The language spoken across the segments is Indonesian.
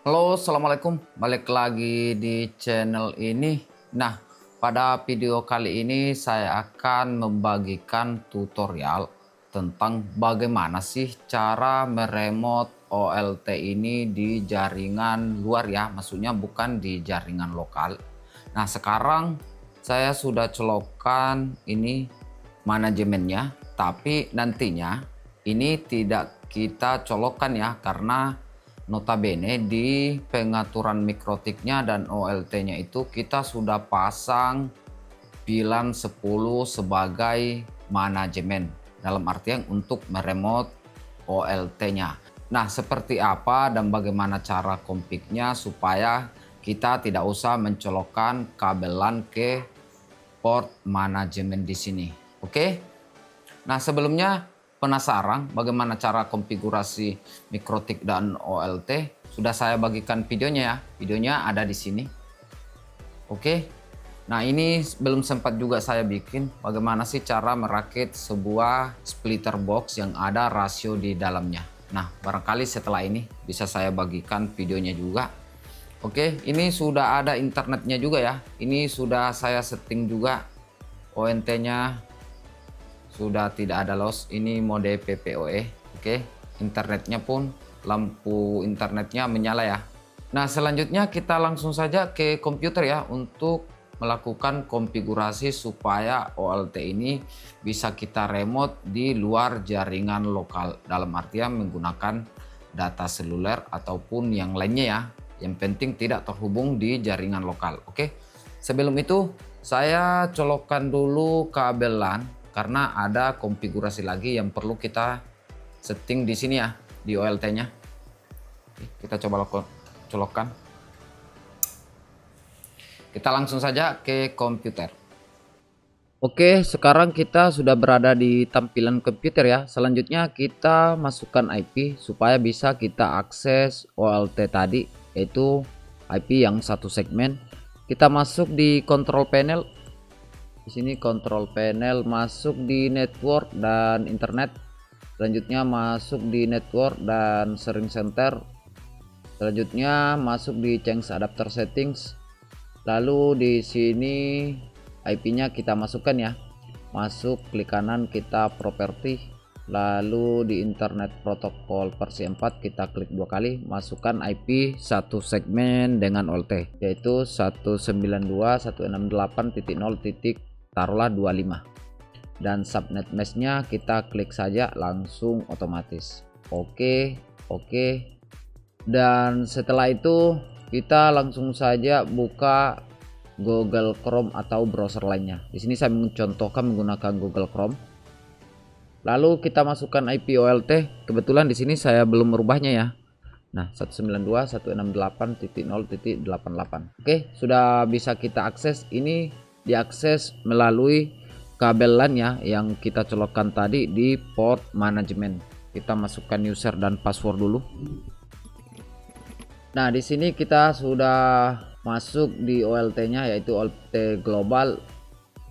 Halo, assalamualaikum. Balik lagi di channel ini. Nah, pada video kali ini saya akan membagikan tutorial tentang bagaimana sih cara meremote OLT ini di jaringan luar ya, maksudnya bukan di jaringan lokal. Nah, sekarang saya sudah colokkan ini manajemennya, tapi nantinya ini tidak kita colokkan ya, karena notabene di pengaturan mikrotiknya dan OLT-nya itu kita sudah pasang VLAN 10 sebagai manajemen, dalam artian untuk meremote OLT-nya. Nah, seperti apa dan bagaimana cara config-nya supaya kita tidak usah mencolokkan kabel LAN ke port manajemen di sini. Oke? Nah, sebelumnya penasaran bagaimana cara konfigurasi mikrotik dan OLT? Sudah saya bagikan videonya ya. Videonya ada di sini. Oke. Nah, ini belum sempat juga saya bikin bagaimana sih cara merakit sebuah splitter box yang ada rasio di dalamnya. Nah, barangkali setelah ini bisa saya bagikan videonya juga. Oke, ini sudah ada internetnya juga ya. Ini sudah saya setting juga ONT-nya, sudah tidak ada loss. Ini mode PPOE. Oke, internetnya pun lampu internetnya menyala ya. Nah, selanjutnya kita langsung saja ke komputer ya untuk melakukan konfigurasi supaya OLT ini bisa kita remote di luar jaringan lokal, dalam artian menggunakan data seluler ataupun yang lainnya ya, yang penting tidak terhubung di jaringan lokal. Oke, sebelum itu saya colokkan dulu kabel LAN karena ada konfigurasi lagi yang perlu kita setting di sini ya, di OLT-nya. Kita coba colokkan. Kita langsung saja ke komputer. Oke, sekarang kita sudah berada di tampilan komputer ya. Selanjutnya kita masukkan IP supaya bisa kita akses OLT tadi, yaitu IP yang satu segmen. Kita masuk di control panel. Di sini control panel, masuk di network dan internet. Selanjutnya masuk di network dan sharing center. Selanjutnya masuk di change adapter settings. Lalu di sini IP-nya kita masukkan ya. Masuk, klik kanan, kita properti. Lalu di internet protokol versi 4 kita klik 2 kali, masukkan IP satu segmen dengan OLT, yaitu 192.168.0. taruhlah 25. Dan subnet mesh-nya kita klik saja, langsung otomatis. Oke. Dan setelah itu kita langsung saja buka Google Chrome atau browser lainnya. Di sini saya mencontohkan menggunakan Google Chrome. Lalu kita masukkan IP OLT. Kebetulan di sini saya belum merubahnya ya. Nah, 192.168.0.88. Oke, sudah bisa kita akses. Ini diakses melalui kabel LAN ya yang kita colokkan tadi di port manajemen. Kita masukkan user dan password dulu. Nah, di sini kita sudah masuk di OLT-nya, yaitu OLT global,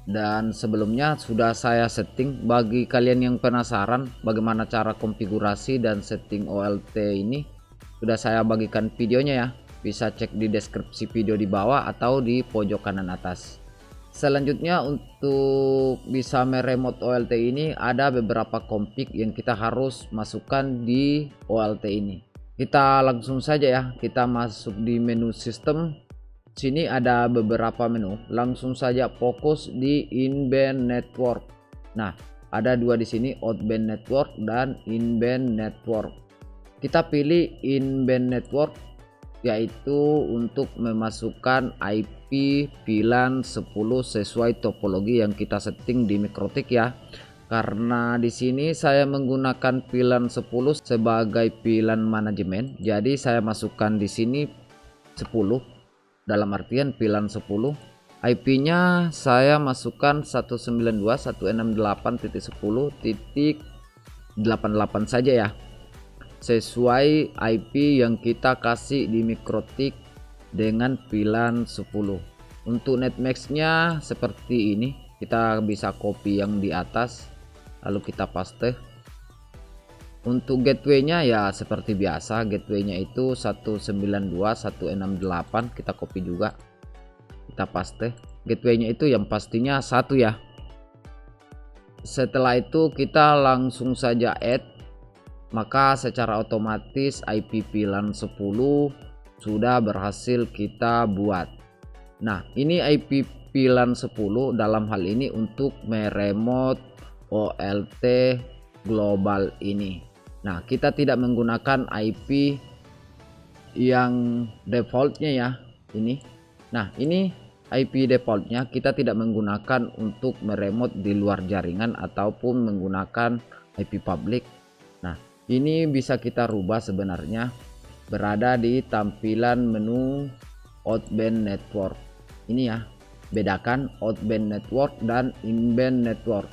dan sebelumnya sudah saya setting. Bagi kalian yang penasaran bagaimana cara konfigurasi dan setting OLT ini, sudah saya bagikan videonya ya. Bisa cek di deskripsi video di bawah atau di pojok kanan atas. Selanjutnya untuk bisa meremote OLT ini ada beberapa config yang kita harus masukkan di OLT ini. Kita langsung saja ya, kita masuk di menu sistem. Sini ada beberapa menu, langsung saja fokus di inbound network. Nah, ada dua di sini, outbound network dan inbound network. Kita pilih inbound network, yaitu untuk memasukkan IP VLAN 10 sesuai topologi yang kita setting di mikrotik ya. Karena di sini saya menggunakan VLAN 10 sebagai VLAN manajemen, jadi saya masukkan di sini 10, dalam artian VLAN 10. IP-nya saya masukkan 192.168.10.88 saja ya, sesuai IP yang kita kasih di mikrotik dengan VLAN 10. Untuk netmax-nya seperti ini, kita bisa copy yang di atas lalu kita paste. Untuk gateway-nya ya seperti biasa, gateway-nya itu 192.168. Kita copy juga, kita paste. Gateway-nya itu yang pastinya 1 ya. Setelah itu kita langsung saja add, maka secara otomatis IP VLAN 10 sudah berhasil kita buat. Nah, ini IP VLAN 10 dalam hal ini untuk meremote OLT global ini. Nah, kita tidak menggunakan IP yang defaultnya ya, ini. Nah, ini IP defaultnya kita tidak menggunakan untuk meremote di luar jaringan ataupun menggunakan IP public. Nah, ini bisa kita rubah sebenarnya, berada di tampilan menu outbound network. Ini ya, bedakan outbound network dan inbound network.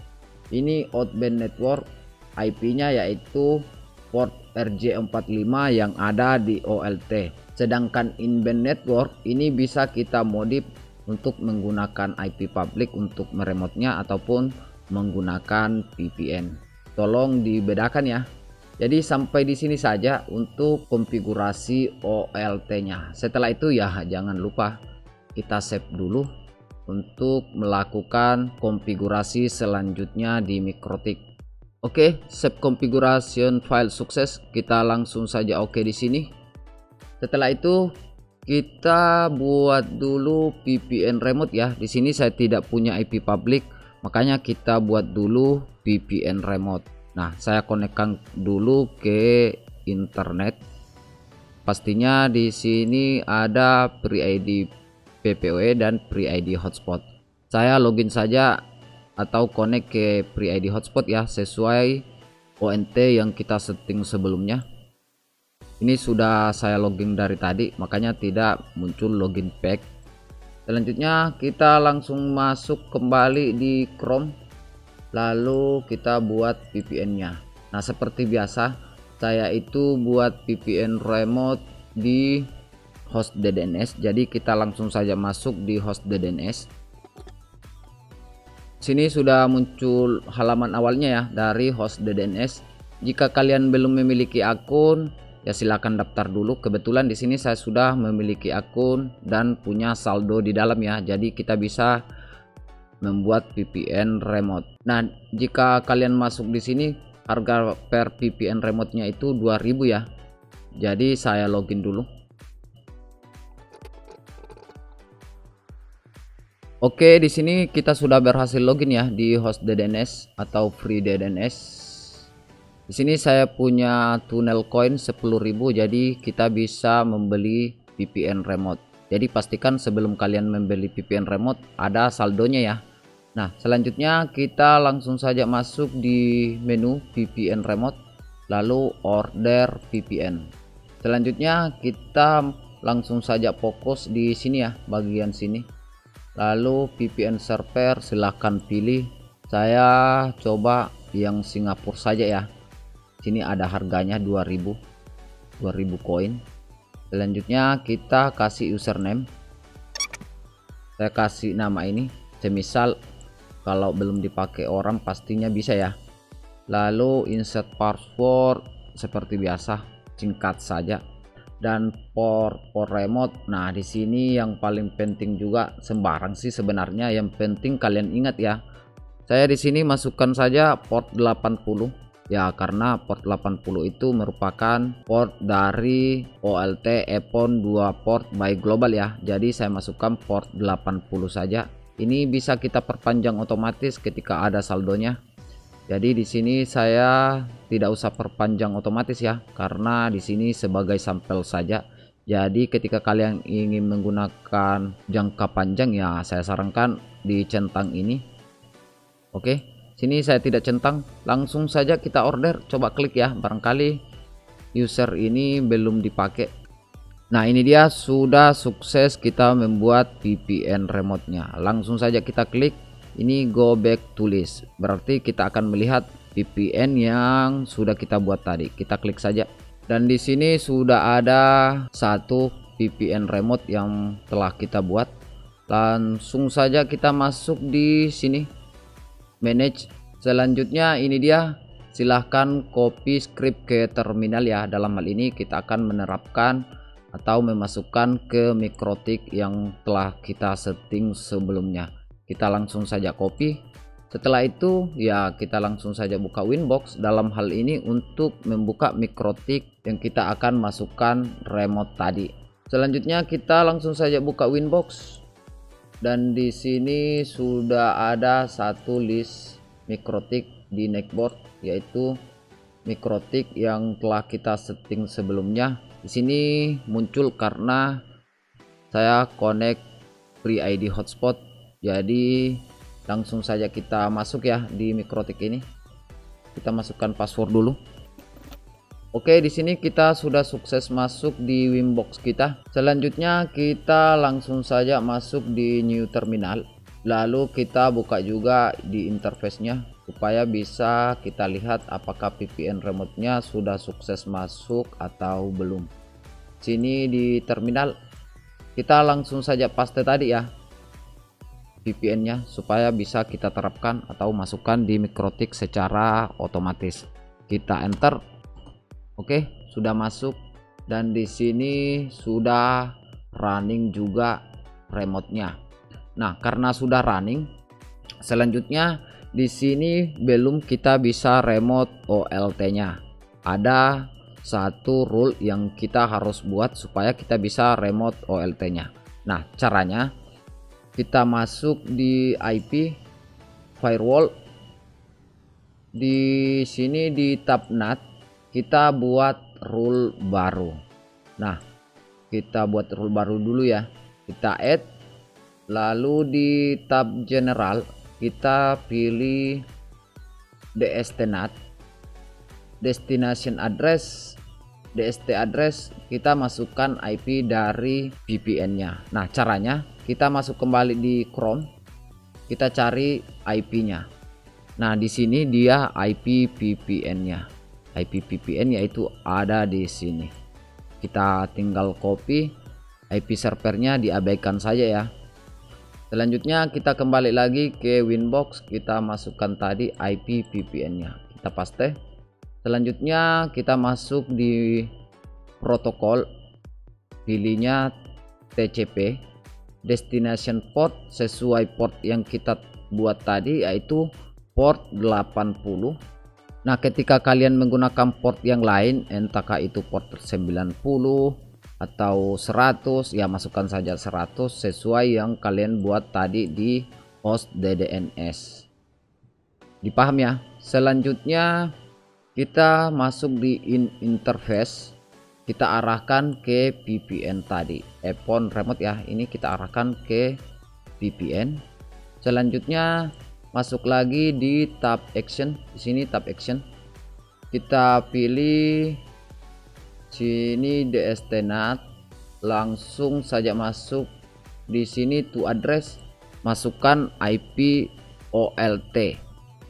Ini outbound network, IP-nya yaitu port RJ45 yang ada di OLT. Sedangkan inbound network ini bisa kita modif untuk menggunakan IP public untuk meremotnya ataupun menggunakan VPN. Tolong dibedakan ya. Jadi sampai di sini saja untuk konfigurasi OLT-nya. Setelah itu ya jangan lupa kita save dulu untuk melakukan konfigurasi selanjutnya di MikroTik. Oke, save configuration file sukses. Kita langsung saja oke di sini. Setelah itu kita buat dulu VPN remote ya. Di sini saya tidak punya IP public, makanya kita buat dulu VPN remote. Nah, saya konekkan dulu ke internet. Pastinya di sini ada free ID PPOE dan free ID hotspot. Saya login saja atau connect ke free ID hotspot ya, sesuai ONT yang kita setting sebelumnya. Ini sudah saya login dari tadi, makanya tidak muncul login pack. Selanjutnya kita langsung masuk kembali di Chrome, lalu kita buat VPN-nya. Nah, seperti biasa saya itu buat VPN remote di host DDNS. Jadi kita langsung saja masuk di host DDNS. Sini sudah muncul halaman awalnya ya dari host DDNS. Jika kalian belum memiliki akun, ya silakan daftar dulu. Kebetulan di sini saya sudah memiliki akun dan punya saldo di dalam ya. Jadi kita bisa membuat VPN remote. Nah, jika kalian masuk di sini, harga per VPN remote-nya itu 2000 ya. Jadi saya login dulu. Oke, di sini kita sudah berhasil login ya di host DDNS atau free DDNS. Di sini saya punya tunnel coin 10.000, jadi kita bisa membeli VPN remote. Jadi pastikan sebelum kalian membeli VPN remote ada saldonya ya. Nah, selanjutnya kita langsung saja masuk di menu VPN remote, lalu order VPN. Selanjutnya kita langsung saja fokus di sini ya, bagian sini. Lalu VPN server silahkan pilih. Saya coba yang Singapura saja ya. Sini ada harganya 2000 koin. Selanjutnya kita kasih username. Saya kasih nama ini. Semisal kalau belum dipakai orang pastinya bisa ya. Lalu insert password seperti biasa, singkat saja. Dan port remote. Nah, di sini yang paling penting juga, sembarang sih sebenarnya, yang penting kalian ingat ya. Saya di sini masukkan saja port 80 ya, karena port 80 itu merupakan port dari OLT EPON 2 port by global ya. Jadi saya masukkan port 80 saja. Ini bisa kita perpanjang otomatis ketika ada saldonya. Jadi di sini saya tidak usah perpanjang otomatis ya, karena di sini sebagai sampel saja. Jadi ketika kalian ingin menggunakan jangka panjang ya, saya sarankan dicentang ini. Oke, sini saya tidak centang, langsung saja kita order. Coba klik ya, barangkali user ini belum dipakai. Nah, ini dia sudah sukses kita membuat VPN remote-nya. Langsung saja kita klik. Ini go back to list, berarti kita akan melihat VPN yang sudah kita buat tadi. Kita klik saja, dan di sini sudah ada satu VPN remote yang telah kita buat. Langsung saja kita masuk di sini manage. Selanjutnya ini dia silahkan copy script ke terminal ya. Dalam hal ini kita akan menerapkan atau memasukkan ke mikrotik yang telah kita setting sebelumnya. Kita langsung saja copy. Setelah itu ya kita langsung saja buka Winbox. Dalam hal ini untuk membuka mikrotik yang kita akan masukkan remote tadi. Selanjutnya kita langsung saja buka Winbox. Dan di sini sudah ada satu list mikrotik di neckboard, yaitu mikrotik yang telah kita setting sebelumnya. Di sini muncul karena saya connect free ID hotspot. Jadi langsung saja kita masuk ya di mikrotik ini. Kita masukkan password dulu. Oke, di sini kita sudah sukses masuk di Winbox kita. Selanjutnya kita langsung saja masuk di new terminal. Lalu kita buka juga di interface-nya supaya bisa kita lihat apakah VPN remote-nya sudah sukses masuk atau belum. Sini di terminal kita langsung saja paste tadi ya VPN-nya supaya bisa kita terapkan atau masukkan di mikrotik secara otomatis. Kita enter. Oke, sudah masuk dan di sini sudah running juga remote-nya. Nah, karena sudah running, selanjutnya di sini belum kita bisa remote OLT-nya. Ada satu rule yang kita harus buat supaya kita bisa remote OLT-nya. Nah, caranya kita masuk di IP firewall. Di sini di tab NAT kita buat rule baru. Nah, kita buat rule baru dulu ya. Kita add, lalu di tab general kita pilih DST-NAT, destination address, DST address, kita masukkan IP dari VPN-nya. Nah, caranya kita masuk kembali di Chrome, kita cari IP-nya. Nah, di sini dia IP VPN-nya. IP VPN yaitu ada di sini. Kita tinggal copy, IP servernya diabaikan saja ya. Selanjutnya kita kembali lagi ke Winbox, kita masukkan tadi IP VPN-nya. Kita paste. Selanjutnya kita masuk di protokol, pilihnya TCP. Destination port sesuai port yang kita buat tadi yaitu port 80. Nah, ketika kalian menggunakan port yang lain, entahkah itu port 90 atau 100, ya masukkan saja 100 sesuai yang kalian buat tadi di host DDNS. Dipaham ya? Selanjutnya kita masuk di interface. Kita arahkan ke VPN tadi, phone remote ya. Ini kita arahkan ke VPN. Selanjutnya masuk lagi di tab action. Di sini tab action. Kita pilih sini DST-NAT. Langsung saja masuk di sini to address. Masukkan IP OLT.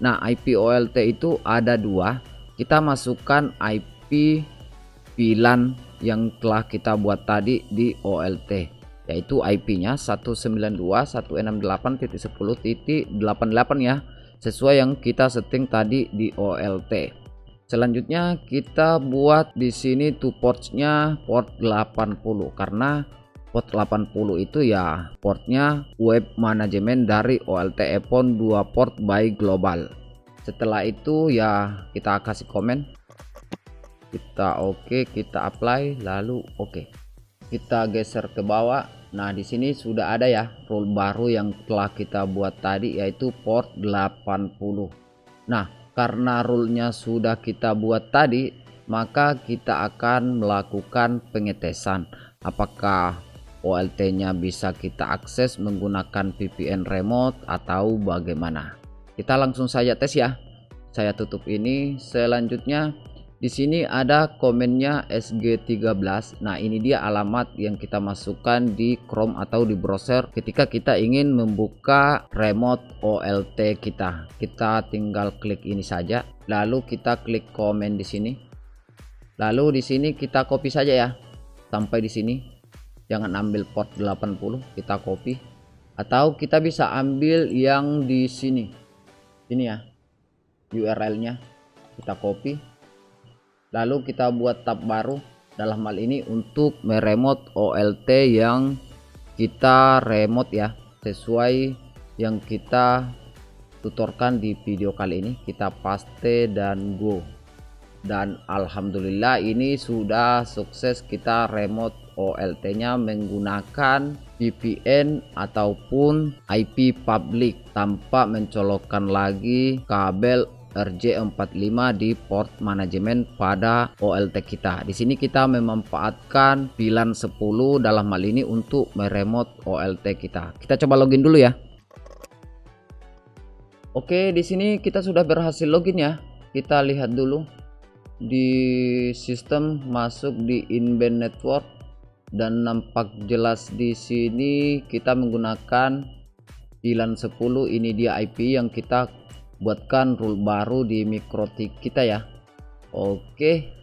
Nah, IP OLT itu ada dua. Kita masukkan IP VLAN yang telah kita buat tadi di OLT, yaitu IP-nya 192.168.10.88 ya, sesuai yang kita setting tadi di OLT. Selanjutnya kita buat di sini to ports-nya port 80 karena port 80 itu ya portnya web manajemen dari OLT EPON 2 port by global. Setelah itu ya kita kasih komen. Kita oke, kita apply, lalu oke. Kita geser ke bawah. Nah, di sini sudah ada ya rule baru yang telah kita buat tadi yaitu port 80. Nah, karena rule-nya sudah kita buat tadi, maka kita akan melakukan pengetesan apakah OLT-nya bisa kita akses menggunakan VPN remote atau bagaimana. Kita langsung saja tes ya. Saya tutup ini. Selanjutnya di sini ada komennya SG13. Nah, ini dia alamat yang kita masukkan di Chrome atau di browser ketika kita ingin membuka remote OLT kita. Kita tinggal klik ini saja, lalu kita klik komen di sini. Lalu di sini kita copy saja ya sampai di sini. Jangan ambil port 80, kita copy. Atau kita bisa ambil yang di sini. Ini ya URL-nya. kita copy, lalu kita buat tab baru. Dalam hal ini untuk meremote OLT yang kita remote ya, sesuai yang kita tutorkan di video kali ini. Kita paste dan go, dan alhamdulillah ini sudah sukses kita remote OLT nya menggunakan VPN ataupun IP public tanpa mencolokkan lagi kabel RJ45 di port manajemen pada OLT kita. Di sini kita memanfaatkan VLAN 10 dalam hal ini untuk meremote OLT kita. Kita coba login dulu ya. Oke, di sini kita sudah berhasil login ya. Kita lihat dulu di sistem, masuk di inbound network, dan nampak jelas di sini kita menggunakan VLAN 10. Ini dia IP yang kita buatkan rule baru di MikroTik kita ya. Oke,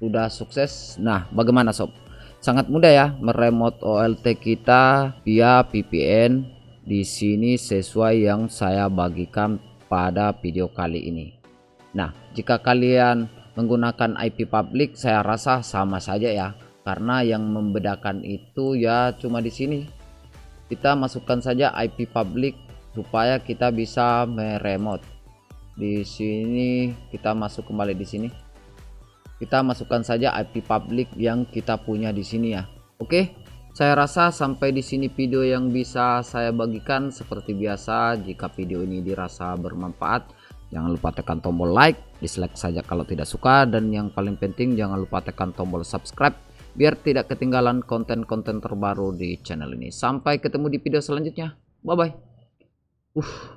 sudah sukses. Nah, bagaimana sob? Sangat mudah ya meremote OLT kita via VPN di sini sesuai yang saya bagikan pada video kali ini. Nah, jika kalian menggunakan IP public, saya rasa sama saja ya, karena yang membedakan itu ya cuma di sini. Kita masukkan saja IP public supaya kita bisa meremote. Di sini kita masuk kembali di sini. Kita masukkan saja IP public yang kita punya di sini ya. Oke, saya rasa sampai di sini video yang bisa saya bagikan. Seperti biasa, jika video ini dirasa bermanfaat, jangan lupa tekan tombol like, dislike saja kalau tidak suka, dan yang paling penting jangan lupa tekan tombol subscribe biar tidak ketinggalan konten-konten terbaru di channel ini. Sampai ketemu di video selanjutnya. Bye bye.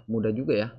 Mudah juga ya.